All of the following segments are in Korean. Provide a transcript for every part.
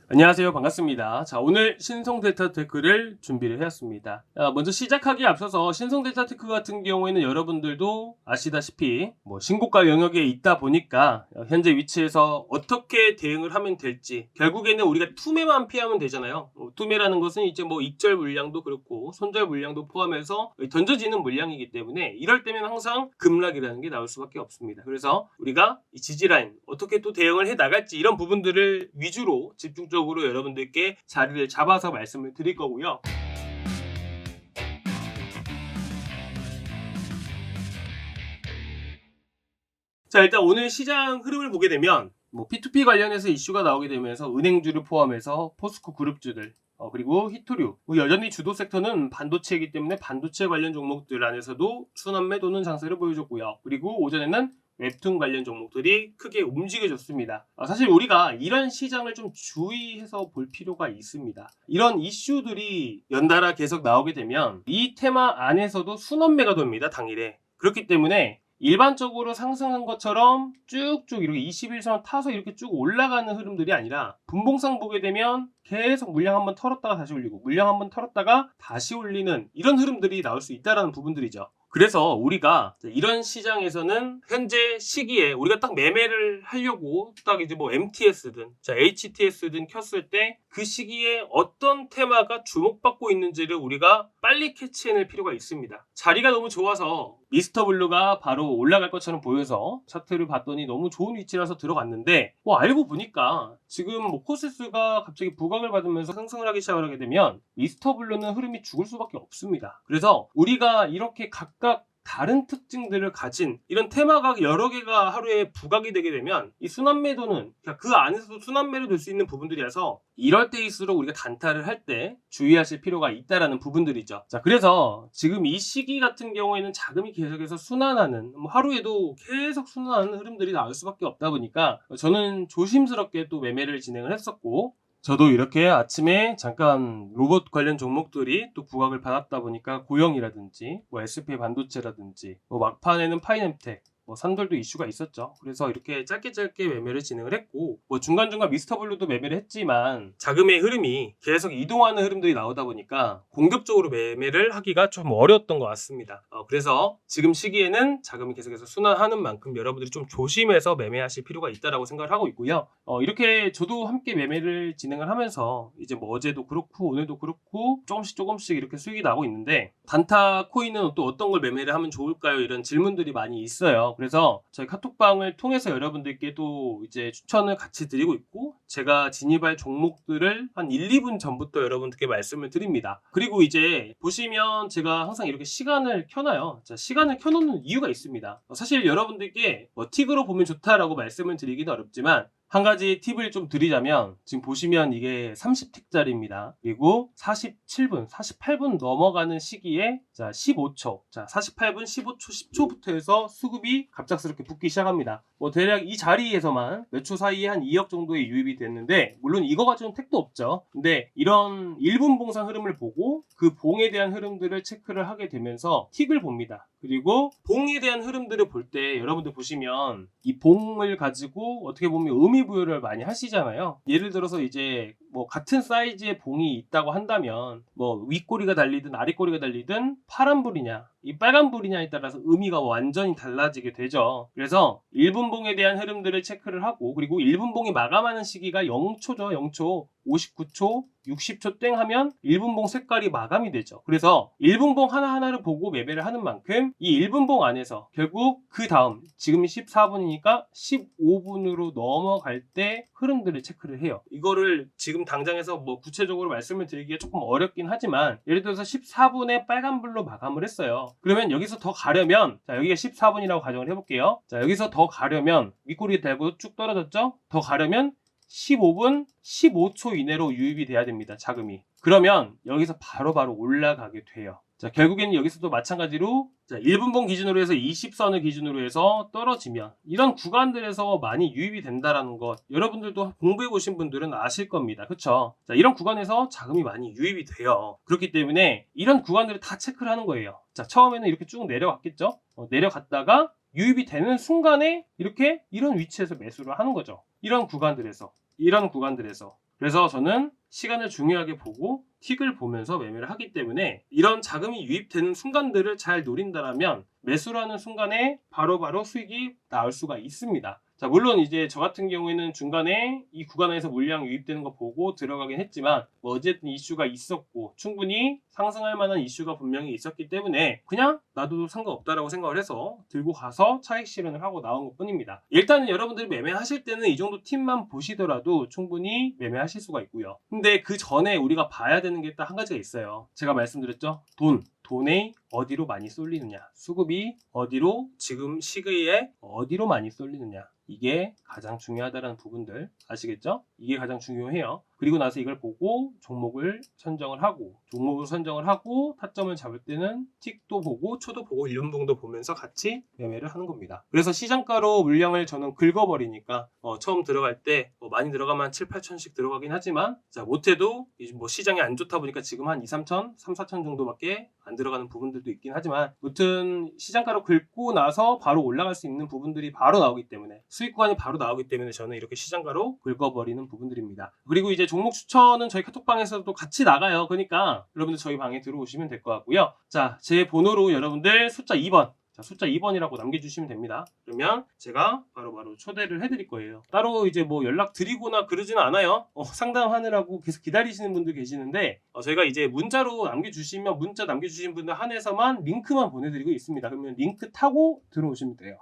안녕하세요. 반갑습니다. 자, 오늘 신성 델타 테크를 준비를 해왔습니다. 먼저 시작하기에 앞서서 신성 델타 테크 같은 경우에는 여러분들도 아시다시피 신고가 영역에 있다 보니까 현재 위치에서 어떻게 대응을 하면 될지, 결국에는 우리가 투매만 피하면 되잖아요. 투매라는 것은 이제 익절 물량도 그렇고 손절 물량도 포함해서 던져지는 물량이기 때문에 이럴 때면 항상 급락이라는 게 나올 수밖에 없습니다. 그래서 우리가 이 지지라인 어떻게 또 대응을 해 나갈지, 이런 부분들을 위주로 집중적으로 여러분들께 자리를 잡아서 말씀을 드릴 거고요. 자, 일단 오늘 시장 흐름을 보게 되면 P2P 관련해서 이슈가 나오게 되면서 은행주를 포함해서 포스코 그룹주들, 그리고 히토류, 여전히 주도 섹터는 반도체이기 때문에 반도체 관련 종목들 안에서도 순환매 도는 장세를 보여줬고요. 그리고 오전에는 웹툰 관련 종목들이 크게 움직여줬습니다. 사실 우리가 이런 시장을 좀 주의해서 볼 필요가 있습니다. 이런 이슈들이 연달아 계속 나오게 되면 이 테마 안에서도 순환매가 됩니다, 당일에. 그렇기 때문에 일반적으로 상승한 것처럼 쭉쭉 이렇게 21선 타서 이렇게 쭉 올라가는 흐름들이 아니라 분봉상 보게 되면 계속 물량 한번 털었다가 다시 올리고 물량 한번 털었다가 다시 올리는 이런 흐름들이 나올 수 있다는 부분들이죠. 그래서 우리가 이런 시장에서는 현재 시기에 우리가 딱 매매를 하려고 딱 이제 MTS든 HTS든 켰을 때 그 시기에 어떤 테마가 주목받고 있는지를 우리가 빨리 캐치해낼 필요가 있습니다. 자리가 너무 좋아서 미스터 블루가 바로 올라갈 것처럼 보여서 차트를 봤더니 너무 좋은 위치라서 들어갔는데 알고 보니까 지금 코세스가 갑자기 부각을 받으면서 상승을 하기 시작을 하게 되면 미스터 블루는 흐름이 죽을 수밖에 없습니다. 그래서 우리가 이렇게 각각 다른 특징들을 가진 이런 테마가 여러 개가 하루에 부각이 되게 되면 이 순환매도는 그 안에서도 순환매를 될 수 있는 부분들이라서 이럴 때일수록 우리가 단타를 할 때 주의하실 필요가 있다라는 부분들이죠. 자, 그래서 지금 이 시기 같은 경우에는 자금이 계속해서 순환하는, 하루에도 계속 순환하는 흐름들이 나올 수밖에 없다 보니까 저는 조심스럽게 또 매매를 진행을 했었고, 저도 이렇게 아침에 잠깐 로봇 관련 종목들이 또 부각을 받았다 보니까 고영이라든지 SP 반도체라든지 막판에는 파이nem텍, 산돌도 이슈가 있었죠. 그래서 이렇게 짧게 매매를 진행을 했고, 중간중간 미스터블루도 매매를 했지만 자금의 흐름이 계속 이동하는 흐름들이 나오다 보니까 공격적으로 매매를 하기가 좀 어려웠던 것 같습니다. 그래서 지금 시기에는 자금이 계속해서 순환하는 만큼 여러분들이 좀 조심해서 매매하실 필요가 있다라고 생각을 하고 있고요. 이렇게 저도 함께 매매를 진행을 하면서 이제 어제도 그렇고 오늘도 그렇고 조금씩 이렇게 수익이 나고 있는데, 단타 코인은 또 어떤 걸 매매를 하면 좋을까요? 이런 질문들이 많이 있어요. 그래서 저희 카톡방을 통해서 여러분들께도 이제 추천을 같이 드리고 있고, 제가 진입할 종목들을 한 1, 2분 전부터 여러분들께 말씀을 드립니다. 그리고 이제 보시면 제가 항상 이렇게 시간을 켜놔요. 자, 시간을 켜놓는 이유가 있습니다. 사실 여러분들께 틱으로 보면 좋다라고 말씀을 드리기는 어렵지만, 한 가지 팁을 좀 드리자면, 지금 보시면 이게 30틱짜리입니다. 그리고 47분, 48분 넘어가는 시기에 15초, 48분, 15초, 10초부터 해서 수급이 갑작스럽게 붙기 시작합니다. 대략 이 자리에서만 몇 초 사이에 한 2억 정도의 유입이 됐는데, 물론 이거 가지고는 택도 없죠. 근데 이런 1분 봉상 흐름을 보고 그 봉에 대한 흐름들을 체크를 하게 되면서 틱을 봅니다. 그리고 봉에 대한 흐름들을 볼 때 여러분들 보시면 이 봉을 가지고 어떻게 보면 의미부여를 많이 하시잖아요. 예를 들어서 이제 같은 사이즈의 봉이 있다고 한다면 윗꼬리가 달리든 아랫꼬리가 달리든 파란불이냐 이 빨간불이냐에 따라서 의미가 완전히 달라지게 되죠. 그래서 1분 봉에 대한 흐름들을 체크를 하고, 그리고 1분 봉이 마감하는 시기가 0초죠. 0초, 59초, 60초 땡 하면 1분 봉 색깔이 마감이 되죠. 그래서 1분 봉 하나하나를 보고 매매를 하는 만큼 이 1분 봉 안에서 결국 그 다음, 지금이 14분이니까 15분으로 넘어갈 때 흐름들을 체크를 해요. 이거를 지금 당장에서 구체적으로 말씀을 드리기가 조금 어렵긴 하지만, 예를 들어서 14분에 빨간불로 마감을 했어요. 그러면 여기서 더 가려면, 여기가 14분이라고 가정을 해볼게요. 여기서 더 가려면 윗꼬리 달고 쭉 떨어졌죠? 더 가려면 15분 15초 이내로 유입이 돼야 됩니다. 자금이. 그러면 여기서 바로바로 올라가게 돼요. 결국에는 여기서도 마찬가지로 1분봉 기준으로 해서 20선을 기준으로 해서 떨어지면 이런 구간들에서 많이 유입이 된다라는 것, 여러분들도 공부해 보신 분들은 아실 겁니다. 그쵸? 이런 구간에서 자금이 많이 유입이 돼요. 그렇기 때문에 이런 구간들을 다 체크를 하는 거예요. 처음에는 이렇게 쭉 내려갔겠죠? 내려갔다가 유입이 되는 순간에 이런 위치에서 매수를 하는 거죠. 이런 구간들에서 그래서 저는 시간을 중요하게 보고 틱을 보면서 매매를 하기 때문에 이런 자금이 유입되는 순간들을 잘 노린다라면 매수라는 순간에 바로바로 수익이 나올 수가 있습니다. 자, 물론 이제 저 같은 경우에는 중간에 이 구간에서 물량 유입되는 거 보고 들어가긴 했지만 뭐 어쨌든 이슈가 있었고 충분히 상승할 만한 이슈가 분명히 있었기 때문에 그냥 놔둬도 상관없다라고 생각을 해서 들고 가서 차익 실현을 하고 나온 것 뿐입니다. 일단은 여러분들이 매매하실 때는 이 정도 팁만 보시더라도 충분히 매매하실 수가 있고요. 근데 그 전에 우리가 봐야 되는 게 딱 한 가지가 있어요. 제가 말씀드렸죠. 돈에 어디로 많이 쏠리느냐, 수급이 어디로 지금 시기에 어디로 많이 쏠리느냐, 이게 가장 중요하다는 부분들 아시겠죠? 이게 가장 중요해요. 그리고 나서 이걸 보고 종목을 선정을 하고 타점을 잡을 때는 틱도 보고 초도 보고 일분봉도 보면서 같이 매매를 하는 겁니다. 그래서 시장가로 물량을 저는 긁어버리니까 처음 들어갈 때 많이 들어가면 7, 8천씩 들어가긴 하지만 자, 못해도 뭐 시장이 안 좋다 보니까 지금 한 2, 3천, 3, 4천 정도밖에 안 들어가는 부분들도 있긴 하지만 무튼 시장가로 긁고 나서 바로 올라갈 수 있는 부분들이 바로 나오기 때문에 수익 구간이 바로 나오기 때문에 저는 이렇게 시장가로 긁어버리는 부분들입니다. 그리고 이제 종목 추천은 저희 카톡방에서도 같이 나가요. 그러니까 여러분들 저희 방에 들어오시면 될 것 같고요. 자, 제 번호로 여러분들 숫자 2번 자, 숫자 2번이라고 남겨주시면 됩니다. 그러면 제가 바로바로 초대를 해드릴 거예요. 따로 이제 뭐 연락 드리거나 그러지는 않아요. 상담하느라고 계속 기다리시는 분들 계시는데 저희가 이제 문자로 남겨주시면 문자 남겨주신 분들 한해서만 링크만 보내드리고 있습니다. 그러면 링크 타고 들어오시면 돼요.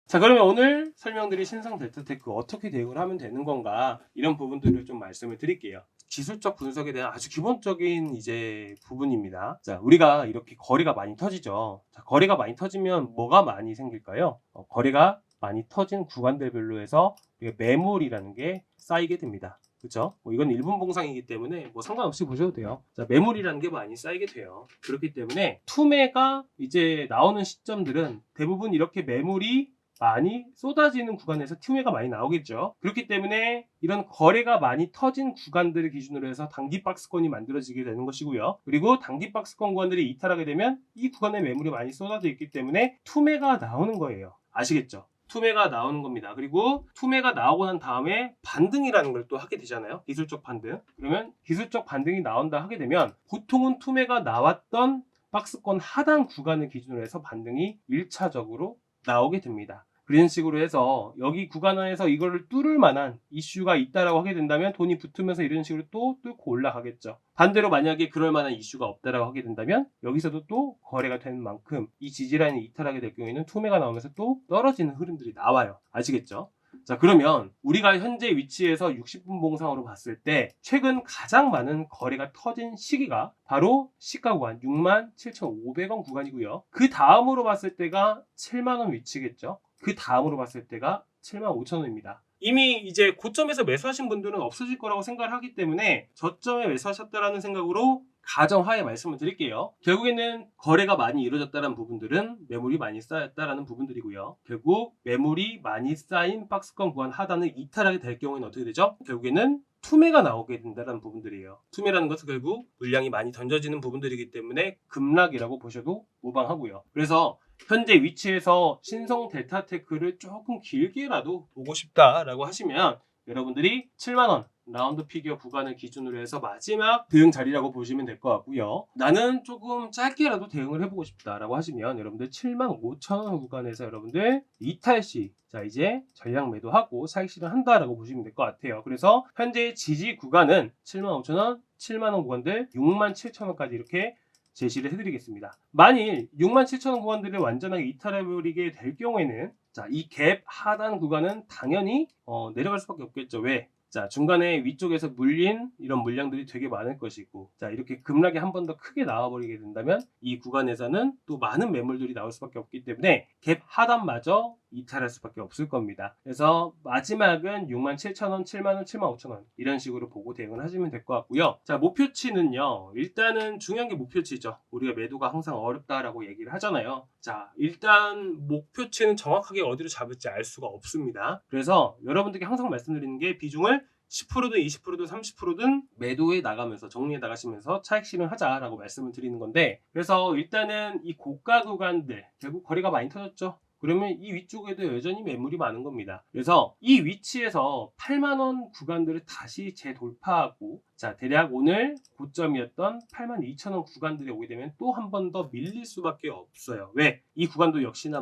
자, 그러면 오늘 설명드린 신성 델타테크 어떻게 대응을 하면 되는 건가 이런 부분들을 좀 말씀을 드릴게요. 기술적 분석에 대한 아주 기본적인 이제 부분입니다. 자, 우리가 이렇게 거래가 많이 터지죠. 자, 거래가 많이 터지면 뭐가 많이 생길까요? 거래가 많이 터진 구간들별로 해서 매물이라는 게 쌓이게 됩니다. 그렇죠? 이건 일분 봉상이기 때문에 뭐 상관없이 보셔도 돼요. 자, 매물이라는 게 많이 쌓이게 돼요. 그렇기 때문에 투매가 이제 나오는 시점들은 대부분 이렇게 매물이 많이 쏟아지는 구간에서 투매가 많이 나오겠죠. 그렇기 때문에 이런 거래가 많이 터진 구간들을 기준으로 해서 단기 박스권이 만들어지게 되는 것이고요. 그리고 단기 박스권 구간들이 이탈하게 되면 이 구간에 매물이 많이 쏟아져 있기 때문에 투매가 나오는 거예요. 아시겠죠? 투매가 나오는 겁니다. 그리고 투매가 나오고 난 다음에 반등이라는 걸 또 하게 되잖아요. 기술적 반등. 그러면 기술적 반등이 나온다 하게 되면 보통은 투매가 나왔던 박스권 하단 구간을 기준으로 해서 반등이 1차적으로 나오게 됩니다. 그런 식으로 해서 여기 구간 안에서 이거를 뚫을 만한 이슈가 있다라고 하게 된다면 돈이 붙으면서 이런 식으로 또 뚫고 올라가겠죠. 반대로 만약에 그럴 만한 이슈가 없다라고 하게 된다면 여기서도 또 거래가 되는 만큼 이 지지라인이 이탈하게 될 경우에는 투매가 나오면서 또 떨어지는 흐름들이 나와요. 아시겠죠? 자, 그러면 우리가 현재 위치에서 60분 봉상으로 봤을 때 최근 가장 많은 거래가 터진 시기가 바로 시가 구간 67,500원 구간이고요. 그 다음으로 봤을 때가 7만원 위치겠죠. 그 다음으로 봤을 때가 75,000원입니다. 이미 이제 고점에서 매수하신 분들은 없어질 거라고 생각을 하기 때문에 저점에 매수하셨다라는 생각으로 가정하에 말씀을 드릴게요. 결국에는 거래가 많이 이루어졌다는 부분들은 매물이 많이 쌓였다라는 부분들이고요. 결국 매물이 많이 쌓인 박스권 구간 하단을 이탈하게 될 경우에는 어떻게 되죠? 결국에는 투매가 나오게 된다는 부분들이에요. 투매라는 것은 결국 물량이 많이 던져지는 부분들이기 때문에 급락이라고 보셔도 무방하고요. 그래서 현재 위치에서 신성 델타테크를 조금 길게라도 보고 싶다라고 하시면 여러분들이 7만원 라운드 피겨 구간을 기준으로 해서 마지막 대응 자리라고 보시면 될 것 같고요. 나는 조금 짧게라도 대응을 해보고 싶다라고 하시면 여러분들 75,000원 구간에서 여러분들 이탈시 자 이제 전량 매도하고 사익 실현한다라고 보시면 될 것 같아요. 그래서 현재 지지 구간은 75,000원, 7만원 구간들 67,000원까지 이렇게 제시를 해드리겠습니다. 만일 67,000원 구간들을 완전하게 이탈해버리게 될 경우에는 자, 이 갭 하단 구간은 당연히 내려갈 수밖에 없겠죠. 왜? 자, 중간에 위쪽에서 물린 이런 물량들이 되게 많을 것이고 자, 이렇게 급락이 한 번 더 크게 나와버리게 된다면 이 구간에서는 또 많은 매물들이 나올 수밖에 없기 때문에 갭 하단마저 이탈할 수밖에 없을 겁니다. 그래서 마지막은 67,000원, 7만원, 75,000원 이런 식으로 보고 대응을 하시면 될 것 같고요. 자, 목표치는요. 일단은 중요한 게 목표치죠. 우리가 매도가 항상 어렵다라고 얘기를 하잖아요. 자, 일단 목표치는 정확하게 어디로 잡을지 알 수가 없습니다. 그래서 여러분들께 항상 말씀드리는 게 비중을 10%든 20%든 30%든 매도해 나가면서 정리해 나가시면서 차익 실현하자라고 말씀을 드리는 건데 그래서 일단은 이 고가 구간들 결국 거래가 많이 터졌죠. 그러면 이 위쪽에도 여전히 매물이 많은 겁니다. 그래서 이 위치에서 8만원 구간들을 다시 재돌파하고, 자, 대략 오늘 고점이었던 82,000원 구간들이 오게 되면 또 한 번 더 밀릴 수밖에 없어요. 왜? 이 구간도 역시나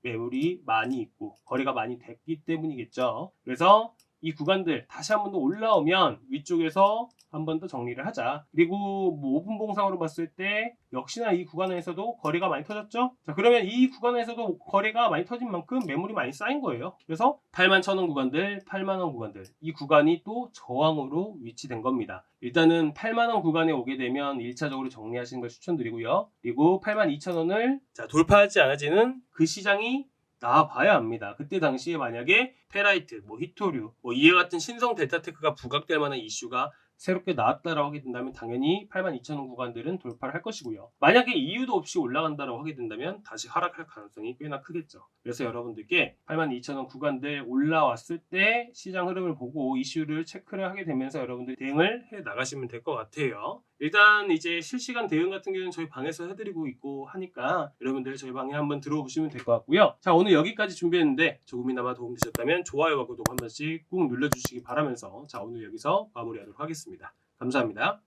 매물이 많이 있고 거래가 많이 됐기 때문이겠죠. 그래서 이 구간들 다시 한 번 더 올라오면 위쪽에서 한 번 더 정리를 하자. 그리고 뭐 5분 봉상으로 봤을 때 역시나 이 구간에서도 거래가 많이 터졌죠. 자, 그러면 이 구간에서도 거래가 많이 터진 만큼 매물이 많이 쌓인 거예요. 그래서 81,000원 구간들, 8만원 구간들, 이 구간이 또 저항으로 위치된 겁니다. 일단은 8만원 구간에 오게 되면 1차적으로 정리하시는 걸 추천드리고요. 그리고 82,000원을 돌파하지 않아지는 그 시장이 나와봐야 합니다. 그때 당시에 만약에 페라이트, 히토류, 이와 같은 신성 델타테크가 부각될 만한 이슈가 새롭게 나왔다라고 하게 된다면 당연히 82,000원 구간들은 돌파를 할 것이고요. 만약에 이유도 없이 올라간다라고 하게 된다면 다시 하락할 가능성이 꽤나 크겠죠. 그래서 여러분들께 82,000원 구간들 올라왔을 때 시장 흐름을 보고 이슈를 체크를 하게 되면서 여러분들 대응을 해 나가시면 될 것 같아요. 일단 이제 실시간 대응 같은 경우는 저희 방에서 해드리고 있고 하니까 여러분들 저희 방에 한번 들어보시면 될 것 같고요. 자, 오늘 여기까지 준비했는데 조금이나마 도움되셨다면 좋아요와 구독 한 번씩 꾹 눌러주시기 바라면서 자, 오늘 여기서 마무리하도록 하겠습니다. 감사합니다.